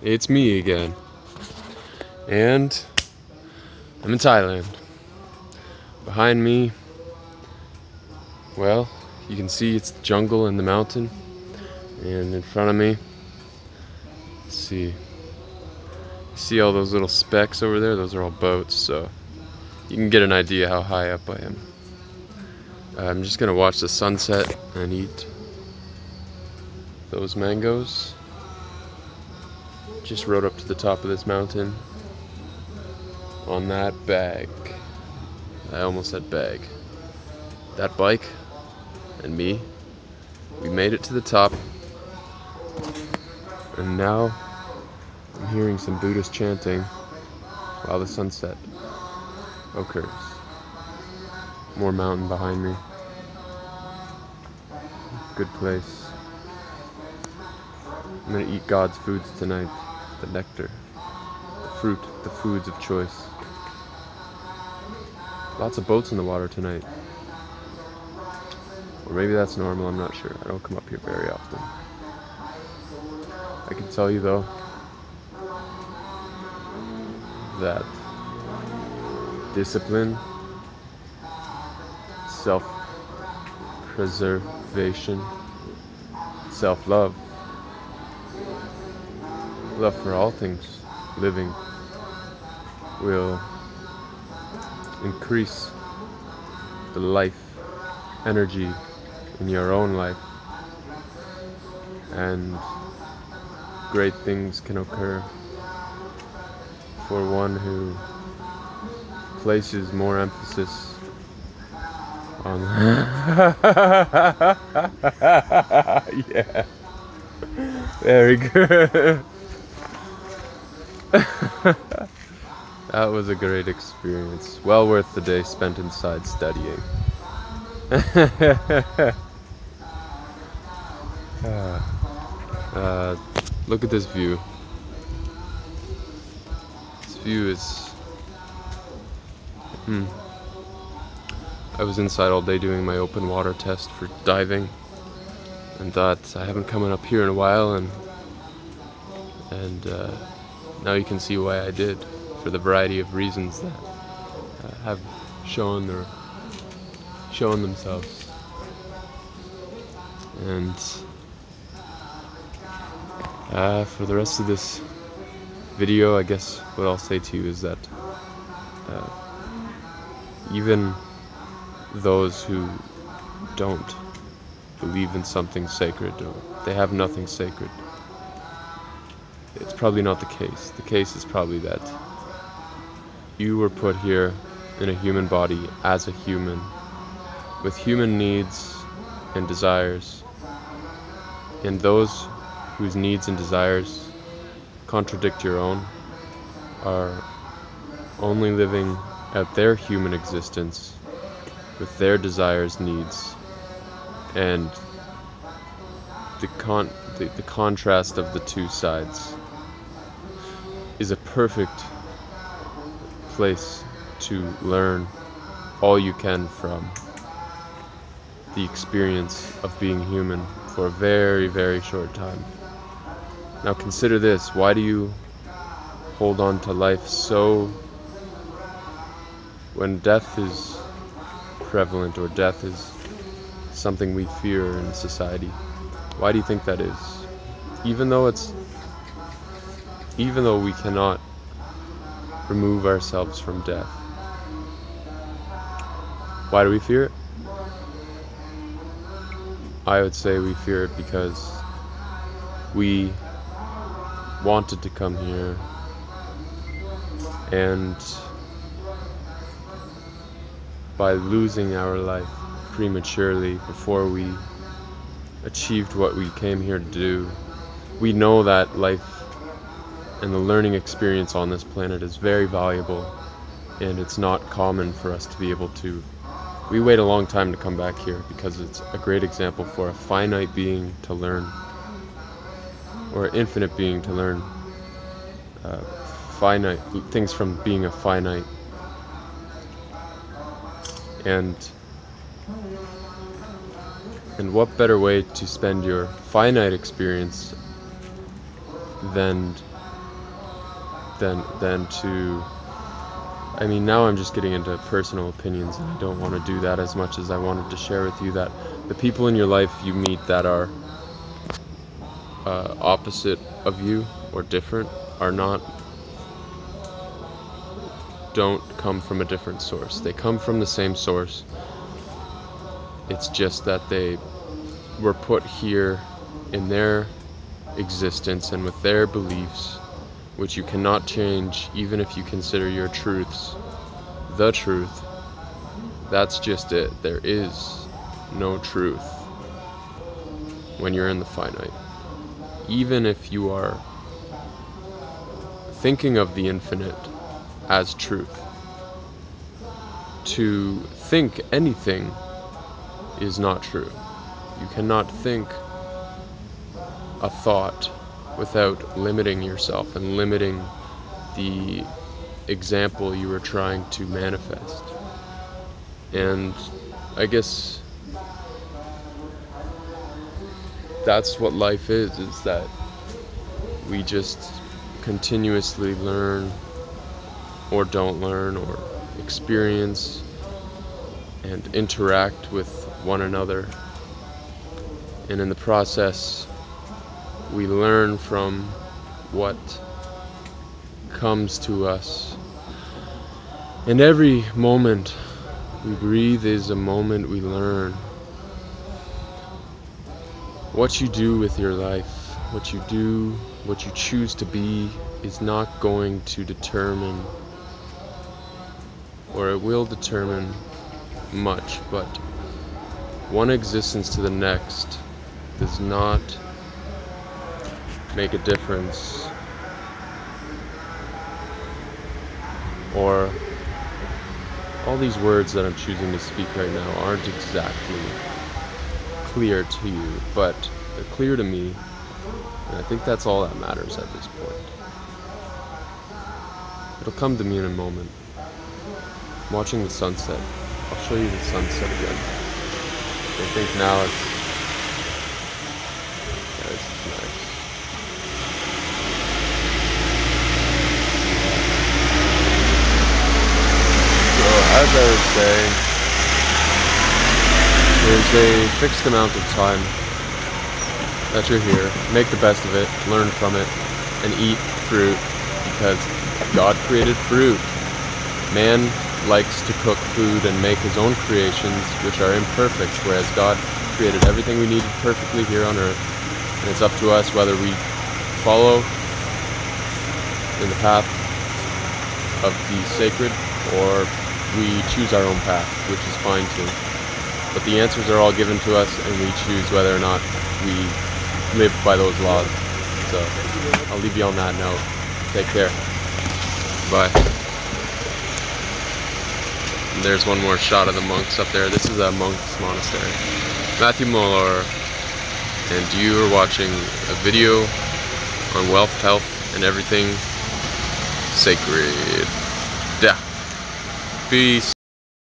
It's me again. And I'm in Thailand. Behind me, well, you can see it's the jungle and the mountain. And in front of me, let's see. You see all those little specks over there? Those are all boats, so you can get an idea how high up I am. I'm just gonna watch the sunset and eat those mangoes. Just rode up to the top of this mountain on that bag. I almost said bag. That bike and me, we made it to the top, and now I'm hearing some Buddhist chanting while the sunset occurs. More mountain behind me. Good place. I'm gonna eat God's foods tonight. The nectar, the fruit, the foods of choice. Lots of boats in the water tonight. Or maybe that's normal, I'm not sure. I don't come up here very often. I can tell you though that discipline, self-preservation, self-love, love for all things living will increase the life energy in your own life, and great things can occur for one who places more emphasis on yeah, very good. That was a great experience, well worth the day spent inside studying. Look at this view. This view is I was inside all day doing my open water test for diving, and thought I haven't come up here in a while, and now you can see why I did, for the variety of reasons that have shown themselves. And for the rest of this video, I guess what I'll say to you is that even those who don't believe in something sacred, or they have nothing sacred, it's probably not the case. The case is probably that you were put here in a human body as a human, with human needs and desires, and those whose needs and desires contradict your own are only living out their human existence with their desires, needs, and the contrast of the two sides is a perfect place to learn all you can from the experience of being human for a very, very short time. Now consider this: why do you hold on to life so when death is prevalent, or death is something we fear in society? Why do you think that is? Even though we cannot remove ourselves from death, why do we fear it? I would say we fear it because we wanted to come here, and by losing our life prematurely before we achieved what we came here to do, we know that life and the learning experience on this planet is very valuable, and it's not common for us to be able to. We wait a long time to come back here because it's a great example for a finite being to learn, or an infinite being to learn finite things from being a finite. And what better way to spend your finite experience than than to, I mean, now I'm just getting into personal opinions, and I don't want to do that as much as I wanted to share with you that the people in your life you meet that are opposite of you or different don't come from a different source. They come from the same source. It's just that they were put here in their existence and with their beliefs, which you cannot change even if you consider your truths the truth. That's just it. There is no truth when you're in the finite. Even if you are thinking of the infinite as truth, to think anything is not true. You cannot think a thought without limiting yourself and limiting the example you are trying to manifest. And I guess that's what life is that we just continuously learn or don't learn or experience and interact with one another. And in the process, we learn from what comes to us. And every moment we breathe is a moment we learn. What you do with your life, what you do, what you choose to be, is not going to determine, or it will determine much, but one existence to the next does not make a difference, or all these words that I'm choosing to speak right now aren't exactly clear to you, but they're clear to me, and I think that's all that matters at this point. It'll come to me in a moment. I'm watching the sunset. I'll show you the sunset again. I think now it's nice. So as I was saying, there's a fixed amount of time that you're here. Make the best of it, learn from it, and eat fruit, because God created fruit. Man likes to cook food and make his own creations, which are imperfect, whereas God created everything we needed perfectly here on earth. And it's up to us whether we follow in the path of the sacred or we choose our own path, which is fine too. But the answers are all given to us, and we choose whether or not we live by those laws. So I'll leave you on that note. Take care. Bye. And there's one more shot of the monks up there. This is a monk's monastery. Matthew Moller, and you are watching a video on wealth, health, and everything sacred. Yeah. Peace.